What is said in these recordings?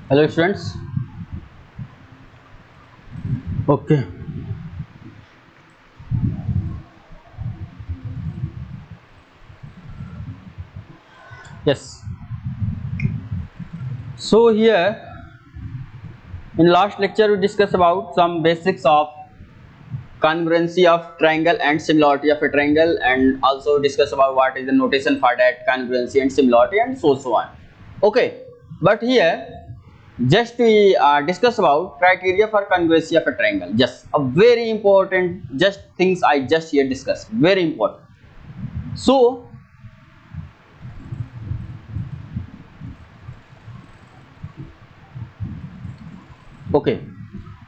Hello students. Okay. Yes. So here in last lecture we discussed about some basics of congruency of triangle and similarity of a triangle, and also discuss about what is the notation for that congruency and similarity and so on. Okay. But here just we discuss about criteria for congruency of a triangle. Just a very important just things I just here discussed. Very important. So okay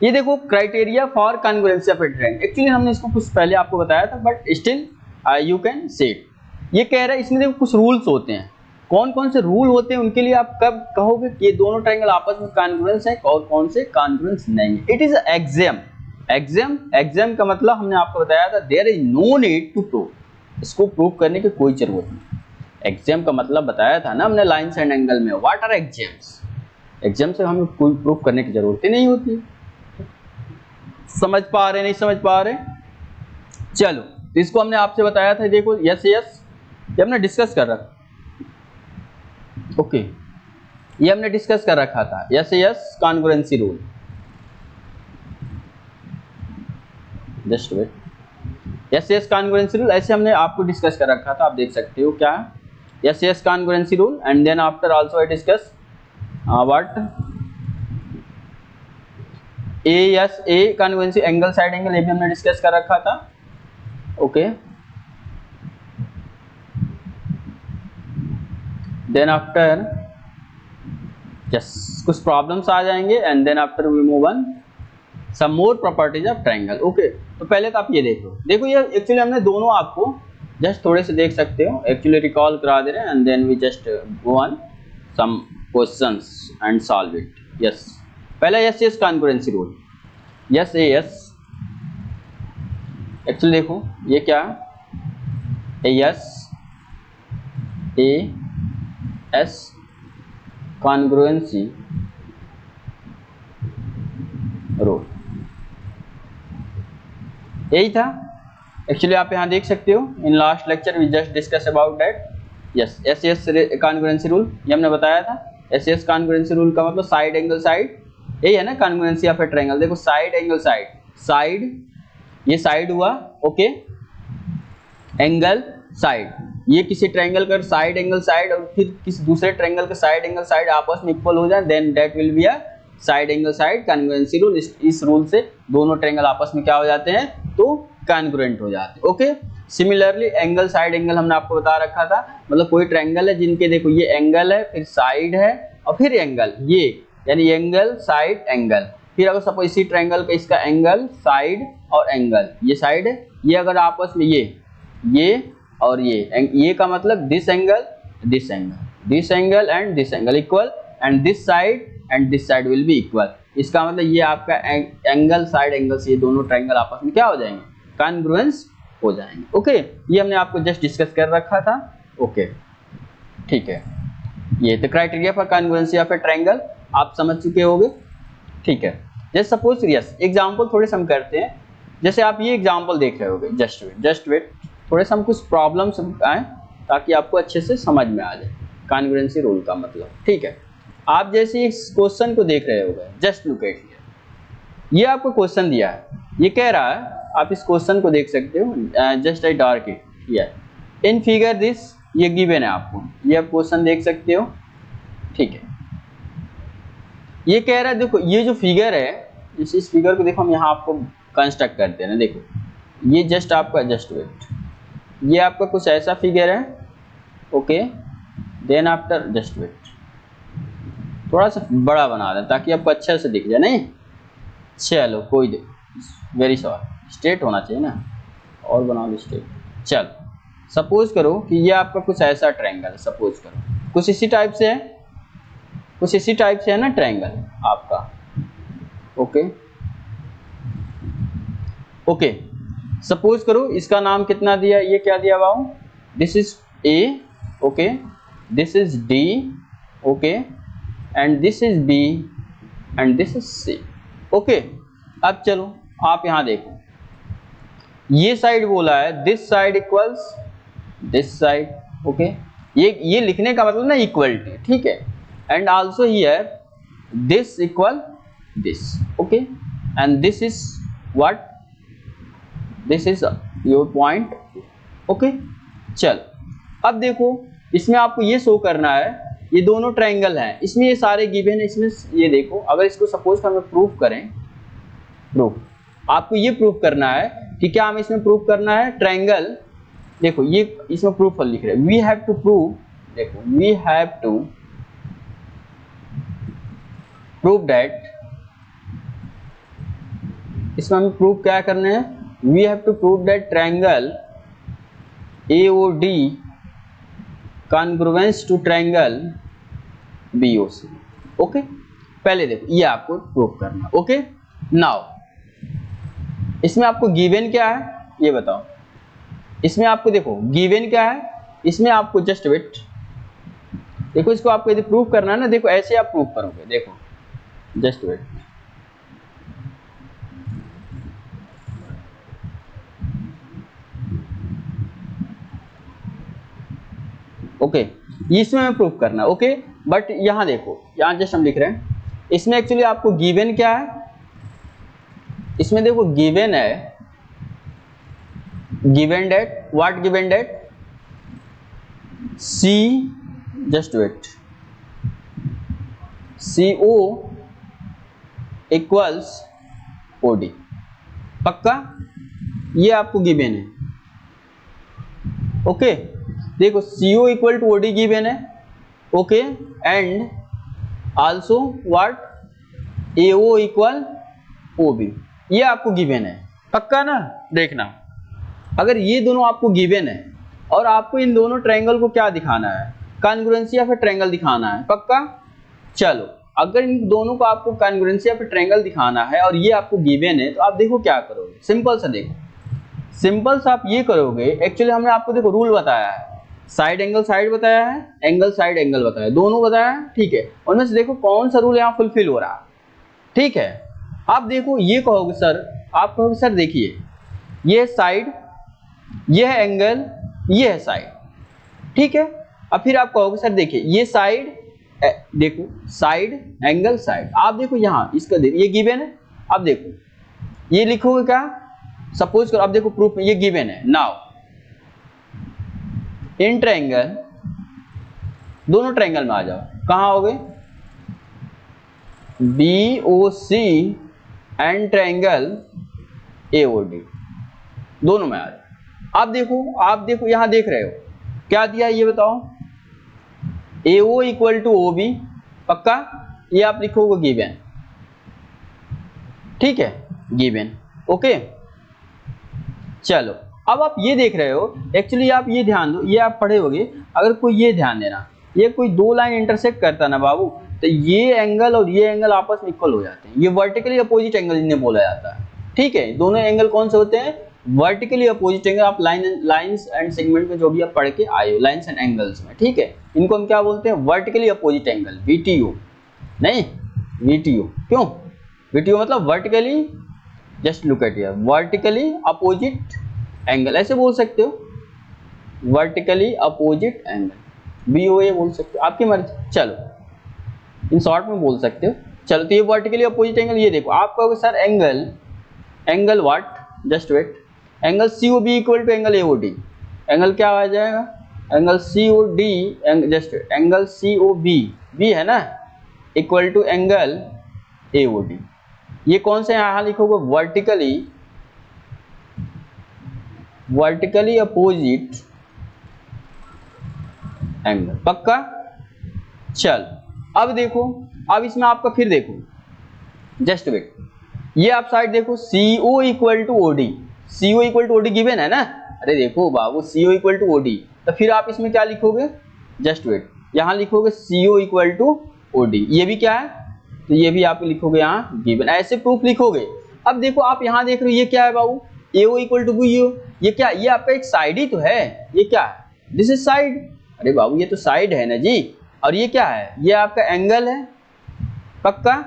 ये देखो criteria for congruency of A triangle. Actually हमने इसको कुछ पहले आपको बताया था, but still you can say it. ये कह रहा है इसमें देखो कुछ रूल्स होते हैं। कौन कौन से रूल होते हैं उनके लिए आप कब कहोगे कि ये दोनों ट्रायंगल आपस में कॉन्ग्रुएंस है और कौन से कॉन्ग्रुएंस नहीं है। It is exam. एग्जाम का मतलब हमने आपको बताया था there is no need to prove. इसको प्रूव करने की कोई जरूरत नहीं। एग्जाम का मतलब बताया था ना हमने लाइन्स एंड एंगल में। What are exams? एग्जाम से हमें कोई प्रूफ करने की जरूरत ही नहीं होती। समझ पा रहे नहीं समझ पा रहे? चलो इसको हमने आपसे बताया था। देखो यस यस ये हमने डिस्कस कर रखा। ओके ये हमने डिस्कस कर रखा था। Yes yes congruency rule. Just wait. Yes yes congruency rule ऐसे हमने आपको डिस्कस कर रखा था। आप देख सकते हो क्या yes yes congruency rule. And then after also I discuss what a congruency angle side angle, ये भी हमने डिस्कस कर रखा था। ओके देन आफ्टर जस्ट कुछ प्रॉब्लम्स आ जाएंगे and then after we move on some more properties of triangle. Okay तो पहले तो आप ये देखो ये एक्चुअली हमने दोनों आपको जस्ट थोड़े से देख सकते हो, एक्चुअली रिकॉल करा दे रहे हैं and then we just go on some questions and solve it. Yes पहले yes yes congruency rule. Yes actually देखो ये क्या है, यस एस कॉन्ग्रुएंसी रूल यही था। एक्चुअली आप यहाँ देख सकते हो in last lecture we just discuss about that. Yes S congruency rule ये हमने बताया था। एस कॉन्ग्रुएंसी रूल का मतलब साइड एंगल साइड, यही है ना कॉन्ग्रुएंसी ऑफ ए ट्रायंगल। देखो साइड एंगल साइड ये साइड हुआ। ओके एंगल साइड ये किसी ट्रायंगल का साइड एंगल साइड और फिर किसी दूसरे ट्रायंगल का साइड एंगल साइड आपस में इक्वल हो जाए, then that will be a side angle side congruency rule. इस रूल से दोनों ट्रायंगल आपस में क्या हो जाते हैं, तो कॉन्ग्रुएंट हो जाते हैं। Okay similarly angle side angle हमने आपको बता रखा था, मतलब कोई ट्रायंगल है जिनके देखो ये एंगल है फिर साइड है और फिर एंगल, ये यानी एंगल साइड एंगल। फिर अगर सपोज इसी ट्रायंगल का इसका एंगल साइड और एंगल, ये साइड है ये अगर आपस में ये और ये का मतलब this angle and this angle equal and this side will be equal. इसका मतलब ये आपका एंगल साइड एंगल से ये दोनों ट्रायंगल आपस में क्या हो जाएंगे, कॉन्ग्रुएंस हो जाएंगे। ओके ये हमने आपको जस्ट डिस्कस कर रखा था। ओके ठीक है ये तो criteria for congruency of A triangle आप समझ चुके होंगे। ठीक है जैसे सपोज यस एग्जांपल थोड़े से हम करते हैं। जैसे आप ये एग्जांपल देख रहे होगे, जस्ट वेट थोड़े से हम कुछ प्रॉब्लम्स आए ताकि आपको अच्छे से समझ में आ जाए कॉन्ग्रुएंसी रूल का मतलब। ठीक है आप जैसे इस क्वेश्चन को देख रहे होगे, जस्ट लुक एट हियर। ये आपको क्वेश्चन दिया है, ये कह रहा है आप इस क्वेश्चन को देख सकते हो। Just eye dark it here in figure this, ये गिवन है आपको, ये आप क्वेश्चन देख सकते हो। ठीक है ये कह रहा है देखो ये जो फिगर है इस फिगर को देखो हम यहाँ आपको कंस्ट्रक्ट करते हैं ना। देखो ये जस्ट आपका जस्ट वेट ये आपका कुछ ऐसा फिगर है। Okay then after just wait थोड़ा सा बड़ा बना दें ताकि आपको अच्छे से दिख जाए। नहीं चलो कोई वेरी सॉरी स्ट्रेट होना चाहिए ना, और बना दो स्ट्रेट। चलो सपोज करो कि ये आपका कुछ ऐसा ट्रायंगल है, सपोज करो कुछ इसी टाइप से है ना ट्रायंगल आपका। ओके सपोज करो इसका नाम कितना दिया, ये क्या दिया हुआ, this is A, okay this is D, okay and this is B and this is C. Okay, अब चलो आप यहां देखो, ये साइड बोला है this side equals this side. Okay, ये लिखने का मतलब ना इक्वलिटी, ठीक है। And also here this equal this. Okay, and this is what, this is your point. Okay, चल अब देखो इसमें आपको ये शो करना है, ये दोनों ट्रायंगल हैं, इसमें ये सारे गिवन है। इसमें ये देखो, अगर इसको सपोज हम प्रूफ करें, प्रूफ आपको ये प्रूफ करना है कि क्या हमें इसमें प्रूफ करना है ट्रायंगल। देखो ये इसमें प्रूफ लिख रहे हैं, वी हैव टू प्रूव, देखो we have to prove that, इसमें हमें प्रूफ क्या करना है, we have to prove that triangle AOD congruence to triangle BOC। Okay, पहले देखो ये आपको प्रूफ करना। ओके, नाउ इसमें आपको गिवन क्या है ये बताओ, इसमें आपको देखो गिवन क्या है, इसमें आपको जस्ट वेट, देखो इसको आपको यदि प्रूफ करना है ना, देखो ऐसे आप प्रूफ करोगे, देखो जस्ट वेट, ओके इसमें हमें प्रूफ करना है। ओके, बट यहां देखो, यहां जस्ट हम लिख रहे हैं, इसमें एक्चुअली आपको गिवन क्या है, इसमें देखो गिवन है, given date, what given date, C, just wait, CO equals OD। पक्का, ये आपको गिवन है। ओके, देखो CO equal to OD given है। Okay, and also what, AO equal OB, ये आपको गिवन है। पक्का ना, देखना अगर ये दोनों आपको गिवन है और आपको इन दोनों ट्रायंगल को क्या दिखाना है, कॉन्ग्रुएंसी या फिर ट्रायंगल दिखाना है। पक्का, चलो अगर इन दोनों को आपको कॉन्ग्रुएंसी या फिर ट्रायंगल दिखाना है और ये आपको गिवन है, तो आप देखो क्या करोगे, सिंपल सा देखो, सिंपल सा आप ये करोगे, एक्चुअली हमने आपको देखो रूल बताया है, साइड एंगल साइड बताया है, एंगल साइड एंगल बताया है, दोनों बताया है, ठीक है। उनमें से देखो कौन सा रूल यहाँ फुलफिल हो रहा है, ठीक है। आप देखो ये कहोगे सर, आप कहोगे सर देखिए ये साइड, ये है एंगल, ये है साइड, ठीक है। अब फिर आप कहोगे सर देखिए ये साइड, देखो साइड एंगल साइड, आप देखो यहाँ इसका देखो ये गिवन है, अब देखो ये लिखोगे क्या, सपोज करो, अब देखो प्रूफ में ये गिवन है। नाउ इन ट्रायंगल, दोनों ट्रायंगल में आ जाओ, कहां हो गए, BOC एंड ट्रायंगल AOD, दोनों में आ जाओ। आप देखो यहां देख रहे हो क्या दिया है ये बताओ, AO इक्वल टू OB। पक्का, ये आप लिखोगे गिवन, ठीक है, गिवन। ओके, चलो अब आप ये देख रहे हो, एक्चुअली आप ये ध्यान दो, ये आप पढ़े होगे, अगर कोई ये ध्यान देना, ये कोई दो लाइन इंटरसेक्ट करता ना बाबू, तो ये एंगल और ये एंगल आपस में इक्वल हो जाते हैं, ये वर्टिकली अपोजिट एंगल इन्हें बोला जाता है, ठीक है। दोनों एंगल कौन से होते हैं, वर्टिकली अपोजिट एंगल। आप लाइंस एंड सेगमेंट में जो भी आप पढ़ के आए हो, लाइंस एंड एंगल्स में, ठीक है, इनको हम क्या बोलते हैं, वर्टिकली अपोजिट एंगल, VTO, नहीं VTO, क्यों VTO मतलब vertically, just look at here, vertically opposite angle, ऐसे बोल सकते हो, वर्टिकली अपोजिट एंगल, BOA बोल सकते हो, आपकी मर्जी, चलो इन शॉर्ट में बोल सकते हो। चलो तो ये वर्टिकली अपोजिट एंगल, ये देखो आप कहोगे sir angle what, just wait, angle COB equal to angle AOD, angle क्या आ जाएगा, angle COD, just angle COB, B है ना, इक्वल टू एंगल AOD। ये कौन से यहां लिखोगे, वर्टिकली अपोजिट एंगल। पक्का, चल अब देखो, अब इसमें आपका फिर देखो, जस्ट वेट, ये आप साइड देखो, CO equal to OD, CO equal to OD given है ना, अरे देखो बाबू CO इक्वल टू OD, तो फिर आप इसमें क्या लिखोगे, जस्ट वेट, यहां लिखोगे CO इक्वल टू OD, ये भी क्या है, तो ये भी आप लिखोगे यहाँ गिवन, ऐसे प्रूफ लिखोगे। अब देखो आप यहाँ देख रहे हो, ये क्या है बाबू, AO इक्वल टू BO, ये क्या, ये आपका एक साइड ही तो है, ये क्या है, दिस इज साइड, अरे बाबू ये तो साइड है ना जी, और ये क्या है, ये आपका एंगल है, पक्का।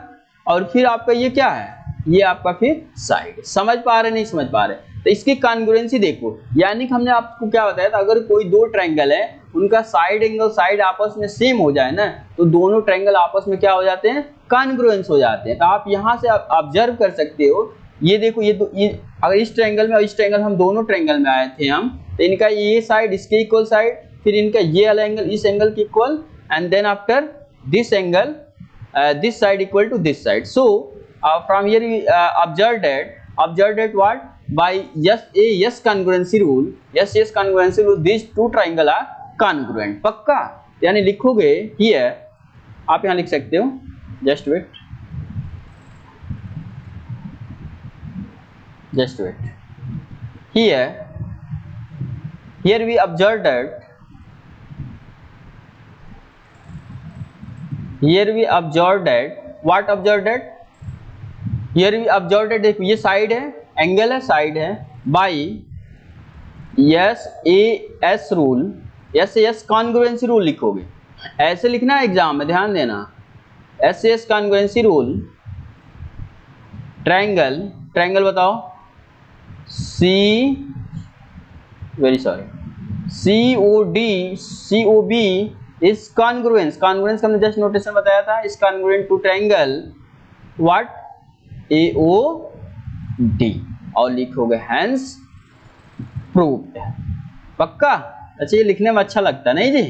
और फिर आपका ये क्या है, ये आपका फिर साइड। समझ पा रहे नहीं समझ पा रहे? तो इसकी कॉन्ग्रुएंसी देखो, यानी कि हमने आपको क्या बताया था, अगर कोई दो ट्रायंगल है उनका साइड एंगल साइड आपस में सेम हो जाए ना, तो दोनों ट्रायंगल आपस में क्या हो जाते हैं, कॉन्ग्रुएंस हो जाते हैं। तो आप यहाँ से ऑब्जर्व कर सकते हो, ये देखो ये अगर इस ट्रायंगल में और इस ट्रायंगल, हम दोनों ट्रायंगल में आए थे हम, तो इनका ये साइड इसके इक्वल साइड, फिर इनका ये वाला एंगल इस एंगल के equal, and then after this angle this side equal to this side. So from here we observe that what, by yes congruency rule, yes congruency rule, these two triangle are congruent. पक्का, यानी लिखोगे here, आप यहाँ लिख सकते हो, just wait here we observe that what observe that, here we observe that, देखो ये साइड है, एंगल है, साइड है, by S rule, S congruency rule लिखोगे, ऐसे लिखना है एग्जाम में, ध्यान देना, एस कॉन्ग्रुएंसी रूल, ट्रायंगल बताओ, COB is congruence का हमने जस्ट नोटेशन बताया था, is congruent to triangle what, AOD, और लिखोगे hence proved। पक्का? अच्छा, ये लिखने में अच्छा लगता है नहीं जी,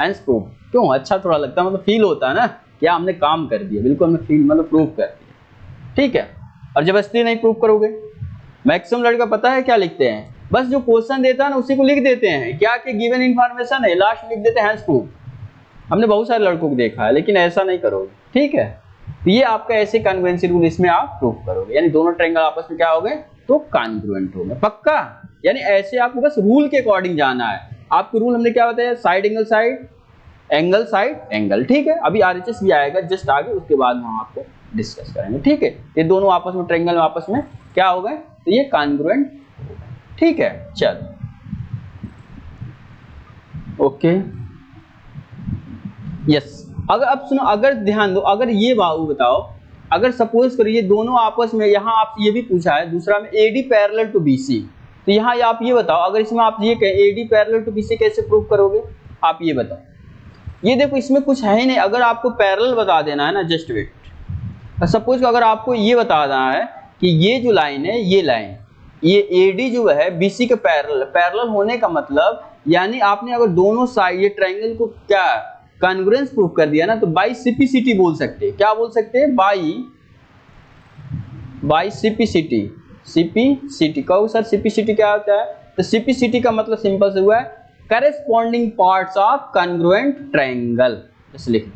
hence proved, क्यों अच्छा थोड़ा लगता है, मतलब फील होता है ना, क्या हमने काम कर दिया, बिल्कुल हमने फील मतलब प्रूव कर दिया, ठीक है। और जबरदस्ती नहीं प्रूव करोगे, मैक्सिमम लड़का पता है क्या लिखते हैं, बस जो क्वेश्चन देता है ना उसी को लिख देते हैं, क्या कि गिवन इन्फॉर्मेशन है, लास्ट लिख देते हैं हैंस प्रूफ। हमने बहुत सारे लड़कों को देखा है, लेकिन ऐसा नहीं करोगे, ठीक है। तो ये आपका ऐसे कॉन्ग्रुएंसी रूल, इसमें आप प्रूफ करोगे, यानी दोनों ट्रायंगल आपस में क्या हो गए, तो कॉन्ग्रुएंट हो गए। पक्का, यानी ऐसे आपको बस रूल के अकॉर्डिंग जाना है। आपको रूल हमने क्या बताया, side angle side, angle side angle, ठीक है। अभी RHS भी आएगा जस्ट आगे, उसके बाद हम आपको डिस्कस करेंगे, ठीक है। ये दोनों आपस में ट्रायंगल आपस में क्या हो गए, तो ये कॉन्ग्रुएंट, ठीक है। चलो ओके, यस। अगर अब सुनो, अगर ध्यान दो, अगर ये बाबू बताओ, अगर सपोज करिए दोनों आपस में, यहाँ आपसे ये भी पूछा है दूसरा में, AD पैरेलल टू BC, तो यहाँ आप ये बताओ, अगर इसमें आप ये कहें AD पैरेलल टू BC कैसे प्रूव करोगे, आप ये बताओ। ये देखो इसमें कुछ है ही नहीं, अगर आपको पैरेलल बता देना है ना, जस्ट वेट, सपोज अगर आपको ये बता देना है कि ये जो लाइन है, ये लाइन, ये AD जो है BC के पैरेलल होने का मतलब, यानी आपने अगर दोनों साइड ये ट्रायंगल को क्या कॉन्ग्रुएंस प्रूव कर दिया ना, तो बाई CPCT बोल सकते हैं। क्या बोल सकते हैं, बाई CPCT कहो सर, CPCT क्या होता है, तो CPCT का मतलब सिंपल से हुआ है corresponding parts of congruent triangle. जैसे लिख,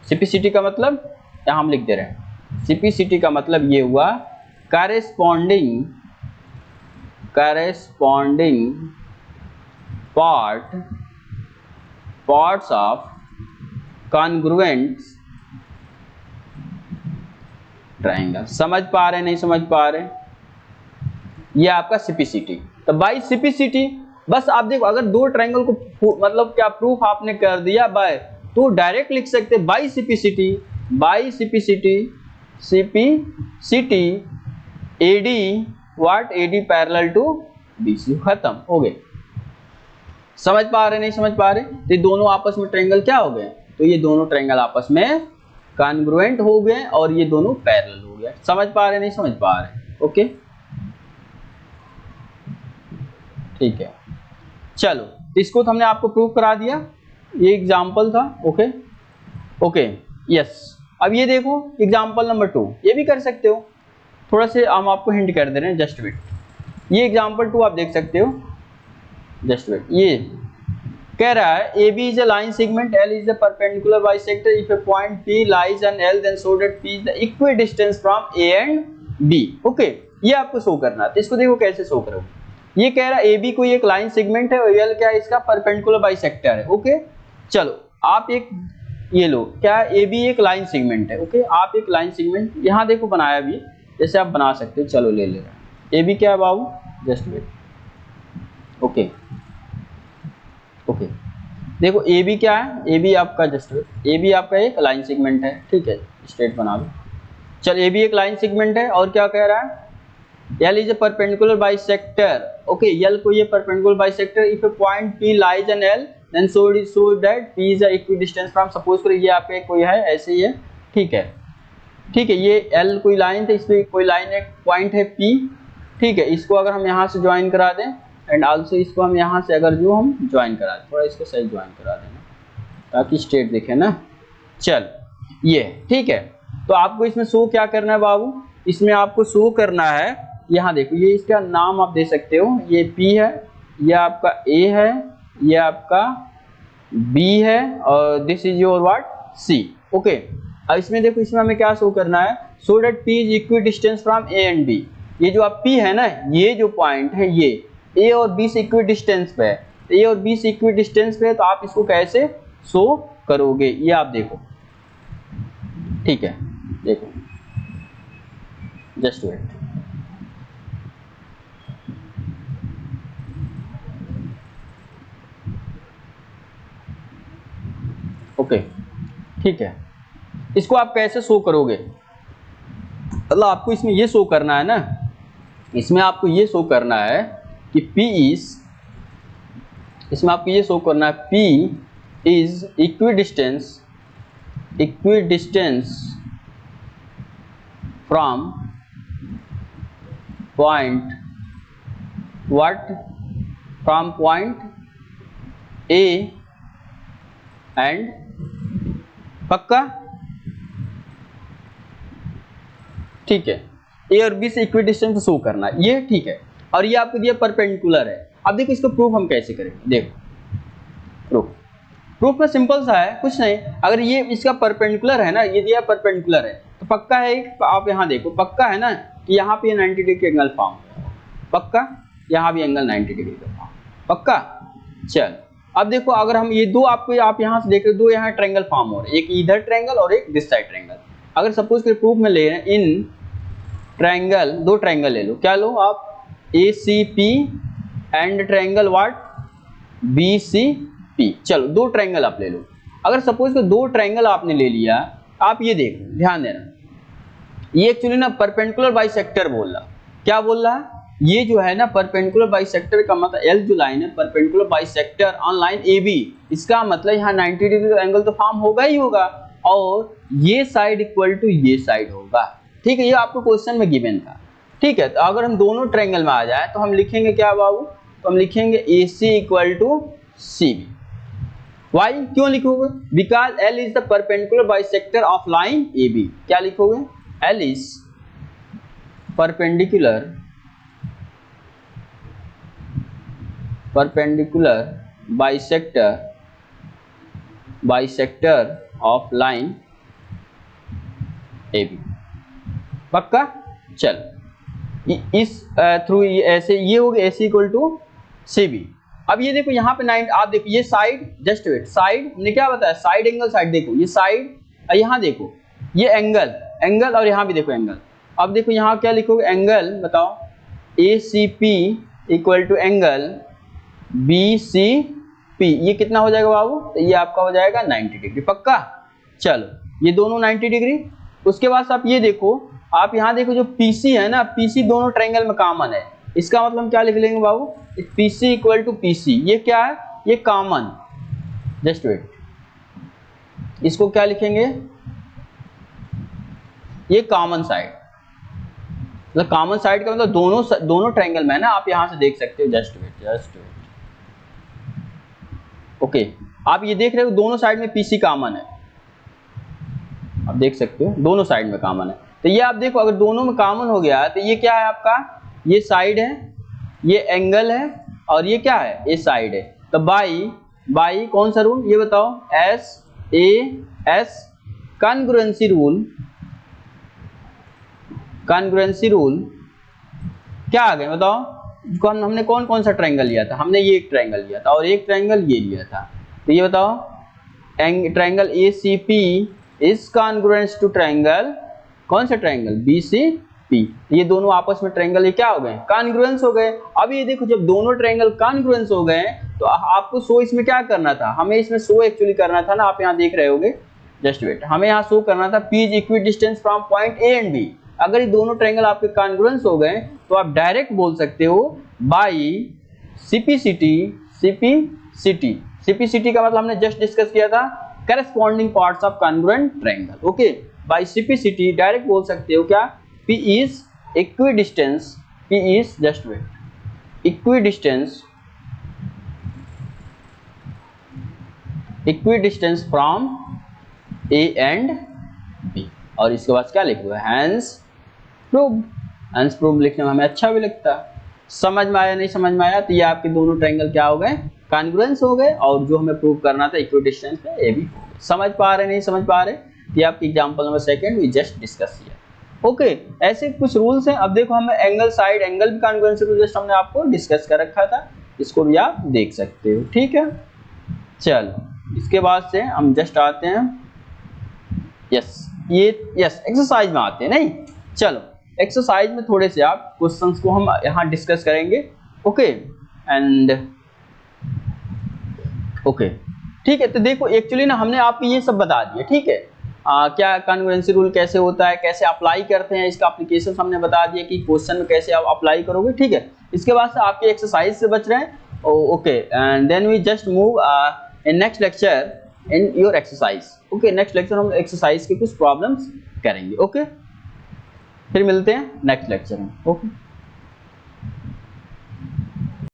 CPCT का मतलब यहाँ हम लिख दे रहे हैं, CPCT का मतलब ये हुआ corresponding parts of congruent triangle. समझ पा रहे नहीं समझ पा रहे, ये आपका CPCT। तो बाय CPCT बस आप देखो, अगर दो ट्रायंगल को मतलब क्या प्रूफ आपने कर दिया बाय, तो डायरेक्ट लिख सकते by CPCT AD what, AD parallel to BC, खत्म हो गए। समझ पा रहे नहीं समझ पा रहे, तो दोनों आपस में ट्रायंगल क्या हो गए, तो ये दोनों ट्रायंगल आपस में कॉन्ग्रुएंट हो गए और ये दोनों पैरेलल हो गए। समझ पा रहे नहीं समझ पा रहे, ओके ठीक है। चलो, इसको तो हमने आपको प्रूव करा दिया, ये एग्जांपल था, ओके यस। अब ये देखो एग्जांपल नंबर 2, ये भी कर सकते हो, थोड़ा से हम आपको हिंट कर दे रहे हैं, जस्ट वेट। ये एग्जांपल 2 आप देख सकते हो, जस्ट वेट। ये कह रहा है AB is a line segment, L is a perpendicular bisector, if a point P lies on L then show that P is the equidistant from A and B। Okay, ये आपको show करना है, तो इसको देखो कैसे शो करोगे। ये कह रहा है AB कोई एक लाइन सेगमेंट है और L क्या है, इसका परपेंडिकुलर बाइसेक्टर है। ओके, चलो आप एक ये लो, क्या AB एक लाइन सेगमेंट है। ओके, आप एक लाइन सेगमेंट यहाँ देखो बनाया भी, जैसे आप बना सकते हो। चलो ले ले रहे हैं, AB क्या है बाबू, जस्ट वेट। ओके देखो AB क्या है, AB आपका जस्ट वेट, AB आपका एक लाइन सेगमेंट है, ठीक है। स्ट्रेट बना दो। चल ये भी एक लाइन सेगमेंट है। और क्या कह रहा है, L is a perpendicular bisector. Okay, L को ये perpendicular bisector if a point P lies on L then so that P is a equidistant from, suppose करो ये आपका कोई है ऐसे ही है, ठीक है, ठीक है, ये L कोई लाइन है, इसमें कोई लाइन एक पॉइंट है P, ठीक है, इसको अगर हम यहाँ से ज्वाइन करा दें एंड आल्सो इसको हम यहाँ से अगर जो हम ज्वाइन करा दें, थोड़ा इसको सही ज्वाइन करा देना ताकि स्ट्रेट दिखे ना। चल ये ठीक है, तो आपको इसमें शो क्या करना है बाबू, इसमें आपको शो करना है, यहाँ देखो ये इसका नाम आप दे सकते हो, ये P है, ये आपका A है, ये आपका B है और this is your what C। Okay, अब इसमें देखो इसमें हमें क्या शो करना है, so that P is equidistance from A and B। ये जो आप P है ना, ये जो पॉइंट है ये A और B से इक्विडिस्टेंस पे है, A और B से इक्विडिस्टेंस पे है, तो आप इसको कैसे शो करोगे ये आप देखो, ठीक है, देखो जस्ट वेट। ओके ठीक है, इसको आप कैसे शो करोगे, मतलब आपको इसमें ये शो करना है ना, इसमें आपको ये शो करना है कि P इज, इसमें आपको ये शो करना है P is equidistance from point what, from point A and, पक्का, ठीक है, A और B से इक्विडिस्टेंस शो करना है, ये ठीक है। और ये आपको दिया परपेंडिकुलर है। अब देखो इसको प्रूफ हम कैसे करेंगे, देखो प्रूफ में सिंपल सा है, कुछ नहीं, अगर ये इसका परपेंडिकुलर है ना, ये दिया परपेंडिकुलर है तो पक्का है, आप यहाँ देखो पक्का है ना कि यहाँ पे 90 डिग्री एंगल फॉर्म, पक्का, यहाँ भी एंगल 90 डिग्री का फॉर्म, पक्का। चल अब देखो अगर हम ये दो आपको आप यहाँ से देख रहे हो, दो यहाँ ट्रायंगल फॉर्म हो रहे हैं, एक इधर ट्रायंगल और एक दिस साइड ट्रायंगल। अगर सपोज के प्रूफ में ले रहे हैं इन ट्रायंगल, दो ट्रायंगल ले लो, क्या लो आप, ACP and triangle what BCP। चलो दो ट्रायंगल आप ले लो। अगर सपोज के दो ट्रायंगल आपने ले लिया, आप ये देखो ध्यान देना, ये एक्चुअली ना परपेंडिकुलर बाइसेक्टर बोल रहा, क्या बोल रहा है, ये जो है ना परपेंडिकुलर बाइसेक्टर का मतलब L जो लाइन है perpendicular bisector on line AB, इसका मतलब यहाँ 90 डिग्री का एंगल तो फॉर्म होगा ही होगा, और ये साइड इक्वल टू ये साइड होगा, ठीक है, ये आपको क्वेश्चन में गिवन था, ठीक है। तो अगर हम दोनों ट्रायंगल में आ जाए तो हम लिखेंगे क्या बाबू, तो हम लिखेंगे AC equal to CB। Why क्यों लिखोगे, because L is the perpendicular bisector of line AB। क्या लिखोगे, L is perpendicular bisector of line AB, पक्का। चल इस थ्रू ऐसे ये हो गया AC इक्वल टू CB। अब ये देखो यहाँ पे 9, आप देखो ये साइड, जस्ट वेट, साइड ने क्या बताया, साइड एंगल, साइड देखो ये साइड, यहाँ देखो ये एंगल और यहाँ भी देखो एंगल। अब देखो यहाँ क्या लिखोगे, एंगल बताओ, ACP equal to angle BCP, ये कितना हो जाएगा बाबू, तो ये आपका हो जाएगा 90 डिग्री, पक्का। चलो ये दोनों 90 डिग्री। उसके बाद आप ये देखो, आप यहाँ देखो जो PC है ना, PC दोनों ट्रायंगल में कॉमन है, इसका मतलब हम क्या लिख लेंगे बाबू, PC इक्वल टू PC, ये क्या है, ये कॉमन, जस्ट वेट, इसको क्या लिखेंगे, ये कॉमन साइड, मतलब कॉमन साइड का मतलब दोनों ट्रायंगल में है ना, आप यहाँ से देख सकते हो, जस्ट वेट, ओके। आप ये देख रहे हो दोनों साइड में PC कॉमन है, आप देख सकते हो दोनों साइड में कॉमन है। तो ये आप देखो अगर दोनों में कॉमन हो गया तो ये क्या है आपका, ये साइड है, ये एंगल है और ये क्या है, ये साइड है। तो बाई कौन सा रूल ये बताओ, SAS कॉन्ग्रुएंसी रूल क्या आ गए बताओ, हमने कौन कौन सा ट्रायंगल लिया था, हमने ये एक ट्रायंगल लिया था और एक ट्रायंगल ये लिया था। तो ये बताओ triangle ACP is congruence to triangle, कौन सा ट्रायंगल BCP, ये दोनों आपस में ट्रायंगल ये क्या हो गए, कॉन्ग्रुएंस हो गए। अब ये देखो जब दोनों ट्रायंगल कॉन्ग्रुएंस हो गए तो आपको शो इसमें क्या करना था, हमें इसमें शो एक्चुअली करना था ना, आप यहाँ देख रहे होगे जस्ट वेट, हमें यहाँ शो करना था P is equidistance from point A and B। अगर ये दोनों ट्रायंगल आपके कॉन्ग्रुएंस हो गए तो आप डायरेक्ट बोल सकते हो बाई CPCT का मतलब हमने जस्ट डिस्कस किया था corresponding parts of congruent triangle. Okay, by CPCT direct बोल सकते हो क्या, P is equidistance, P is just wait equidistance from A and B। और इसके बाद क्या लिखोगे, हैंस प्रूव्ड लिखने में हमें अच्छा भी लगता है। समझ में आया, नहीं समझ में आया, तो ये आपके दोनों ट्रायंगल क्या हो गए, कॉन्ग्रुएंस हो गए, और जो हमें प्रूव करना था इक्वी डिस्टेंस पे ये भी हो गए। समझ पा रहे, नहीं समझ पा रहे, ये आपकी example number 2 we just discuss किया। ओके, ऐसे कुछ रूल्स हैं। अब देखो हमें एंगल साइड एंगल भी कॉन्ग्रुएंस रूल जस्ट हमने आपको डिस्कस कर रखा था, इसको भी आप देख सकते हो। ठीक है, चलो इसके बाद से हम जस्ट आते हैं एक्सरसाइज में आते हैं। नहीं, चलो एक्सरसाइज में थोड़े से आप क्वेश्चंस को हम यहाँ डिस्कस करेंगे। ओके ठीक है। तो देखो एक्चुअली ना हमने आपको ये सब बता दिया, ठीक है, क्या कॉन्ग्रुएंसी रूल कैसे होता है, कैसे अप्लाई करते हैं, इसका एप्लीकेशन हमने बता दिया कि क्वेश्चन में कैसे आप अप्लाई करोगे। ठीक है, इसके बाद से आपके एक्सरसाइज से बच रहे हैं। Okay, and then we just move in next lecture in your exercise. Okay, next lecture हम एक्सरसाइज के कुछ प्रॉब्लम्स करेंगे। ओके, फिर मिलते हैं नेक्स्ट लेक्चर में। ओके।